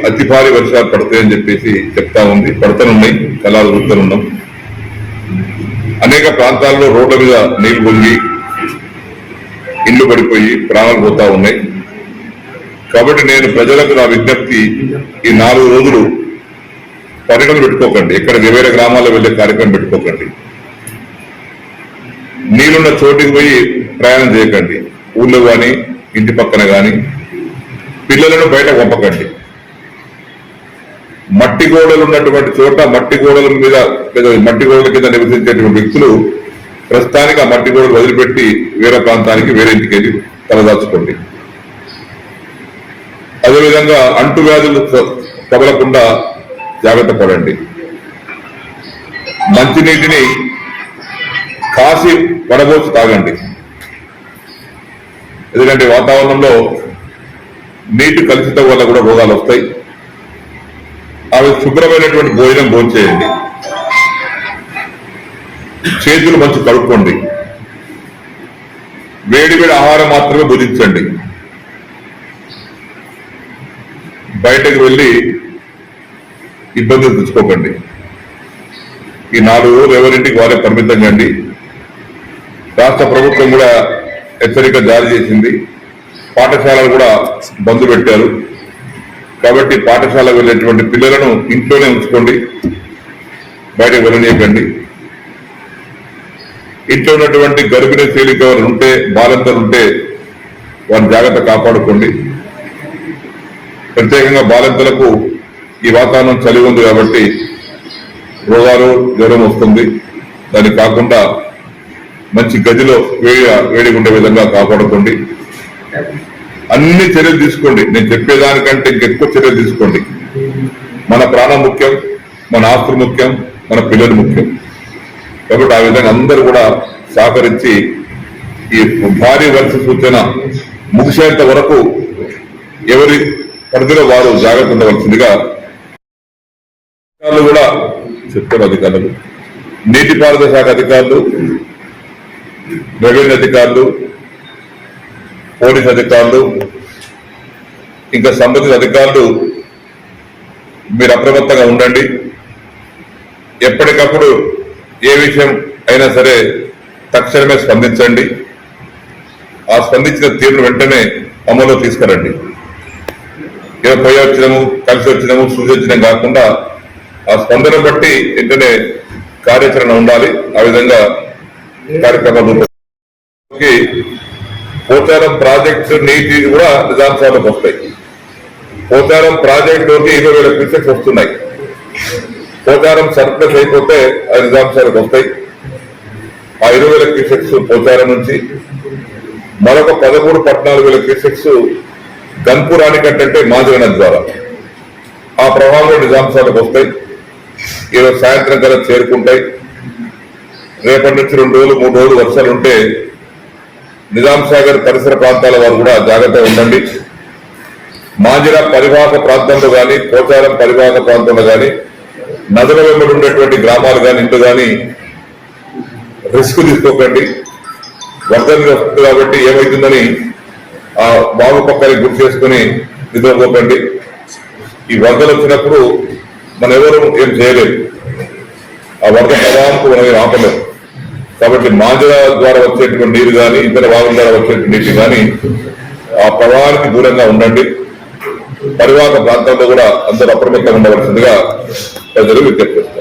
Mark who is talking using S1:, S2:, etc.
S1: అతి భారీ వర్షాలు పడతాయని చెప్పేసి చెప్తా ఉంది. పడుతున్నాయి, కళాలు చూస్తున్నాం. అనేక ప్రాంతాల్లో రోడ్ల మీద నీళ్లు పొంగి ఇళ్లు పడిపోయి ప్రాణాలు పోతా ఉన్నాయి. కాబట్టి నేను ప్రజలకు నా విజ్ఞప్తి, ఈ 4 రోజులు పర్యటన పెట్టుకోకండి, ఎక్కడ వేరే గ్రామాల్లో వెళ్లే కార్యక్రమం పెట్టుకోకండి. నీళ్ళున్న చోటికి పోయి ప్రయాణం చేయకండి. ఊళ్ళో కానీ ఇంటి పక్కన కానీ పిల్లలను బయట పంపకండి. మట్టి గోడలు ఉన్నటువంటి చోట మట్టి గోడల మీద మట్టి గోడల కింద నివసించేటువంటి వ్యక్తులు ప్రస్తుతానికి ఆ మట్టి గోడలు వదిలిపెట్టి వేరే ప్రాంతానికి వేరే ఇంటికి వెళ్ళి తలదాచుకోండి. అదేవిధంగా అంటువ్యాధులు తగలకుండా జాగ్రత్త పడండి. మంచినీటిని కాసి వడబోసి తాగండి. ఎందుకంటే వాతావరణంలో నీటి కలుషితం వల్ల కూడా రోగాలు వస్తాయి. అవి శుభ్రమైనటువంటి భోజనం భోంచేయండి. చేతులు మంచి కడుక్కోండి. వేడి ఆహారం మాత్రమే భుజించండి. బయటకు వెళ్ళి ఇబ్బందులు తెచ్చుకోకండి. ఈ 4 రోజులు ఎవరింటికి వారే పరిమితం కండి. రాష్ట్ర ప్రభుత్వం కూడా హెచ్చరిక జారీ చేసింది. పాఠశాలలు కూడా బంద్ పెట్టారు. కాబట్టి పాఠశాలకు వెళ్ళేటువంటి పిల్లలను ఇంట్లోనే ఉంచుకోండి, బయటకు వెళ్ళనీయకండి. ఇంట్లో ఉన్నటువంటి గర్భిణీ స్త్రీలు ఉంటే, బాలింతలు ఉంటే వారిని జాగ్రత్త కాపాడుకోండి. ప్రత్యేకంగా బాలింతలకు ఈ వాతావరణం చలి ఉంది కాబట్టి రోగాలు, జ్వరం వస్తుంది. దాన్ని కాకుండా మంచి గదిలో వేడిగా ఉండే విధంగా కాపాడుకోండి. అన్ని చర్యలు తీసుకోండి. నేను చెప్పేదానికంటే ఇంకెక్కువ చర్యలు తీసుకోండి. మన ప్రాణం ముఖ్యం, మన ఆస్తులు ముఖ్యం, మన పిల్లలు ముఖ్యం. కాబట్టి ఆ విధంగా అందరూ కూడా సహకరించి ఈ భారీ వర్ష సూచన ముగిసేంత వరకు ఎవరి పరిధిలో వారు జాగ్రత్త ఉండవలసిందిగా కూడా చెప్తారు అధికారులు. నీటిపారుదల శాఖ అధికారులు, రెవెన్యూ అధికారులు, పోలీస్ అధికారులు, ఇంకా సంబంధిత అధికారులు మీరు అప్రమత్తంగా ఉండండి. ఎప్పటికప్పుడు ఏ విషయం అయినా సరే తక్షణమే స్పందించండి. ఆ స్పందించిన తీరును వెంటనే అమల్లో తీసుకురండి. ఏదో పోయి వచ్చినాము, కలిసి వచ్చినాము, చూసి వచ్చినాం కాకుండా ఆ స్పందన బట్టి వెంటనే కార్యాచరణ ఉండాలి. ఆ విధంగా కార్యక్రమాలు పోచారం ప్రాజెక్టు నీటి కూడా నిజాంశాలకు వస్తాయి. పోచారం ప్రాజెక్టులోకి 20,000 క్యూసెక్స్ వస్తున్నాయి. పోచారం సర్ప్లస్ అయిపోతే అది నిజాంశాలకు వస్తాయి. ఆ 20,000 క్యూసెక్స్ పోచారం నుంచి, మరొక 13-14,000 క్యూసెక్స్ గన్పూర్ ఆనకట్ట మాజీ నది ద్వారా ఆ ప్రవాహంలో నిజాంశాలకు వస్తాయి. ఈరోజు సాయంత్రం కల్లా చేరుకుంటాయి. రేపటి నుంచి 2 రోజులు 3 రోజులు వర్షాలు ఉంటే నిజాం సాగర్ పరిసర ప్రాంతాల వారు కూడా జాగ్రత్తగా ఉండండి. మాజిరా పరివాహక ప్రాంతంలో కానీ, పోచారం పరివాహక ప్రాంతంలో కానీ, నదుల వెంబడి ఉండేటువంటి గ్రామాలు కానీ, ఇంట్లో కానీ రిస్క్ తీసుకోకండి. వరద వస్తుంది కాబట్టి ఏమవుతుందని ఆ బాగు పక్కని గుర్తు చేసుకుని నిద్రపోకండి. ఈ వరదలు వచ్చినప్పుడు మనం ఎవరు ఏం చేయలేదు. ఆ వరద ప్రవాహంకు మనం ఆపలేము. కాబట్టి మాజరా ద్వారా వచ్చేటువంటి నీరు కానీ, ఇతర వాగుల ద్వారా వచ్చేటువంటి నీటి కానీ ఆ ప్రవాహానికి దూరంగా ఉండండి. పరివాహక ప్రాంతాల్లో కూడా అందరూ అప్రమత్తంగా ఉండవలసిందిగా ప్రజలు విజ్ఞప్తి చేస్తారు.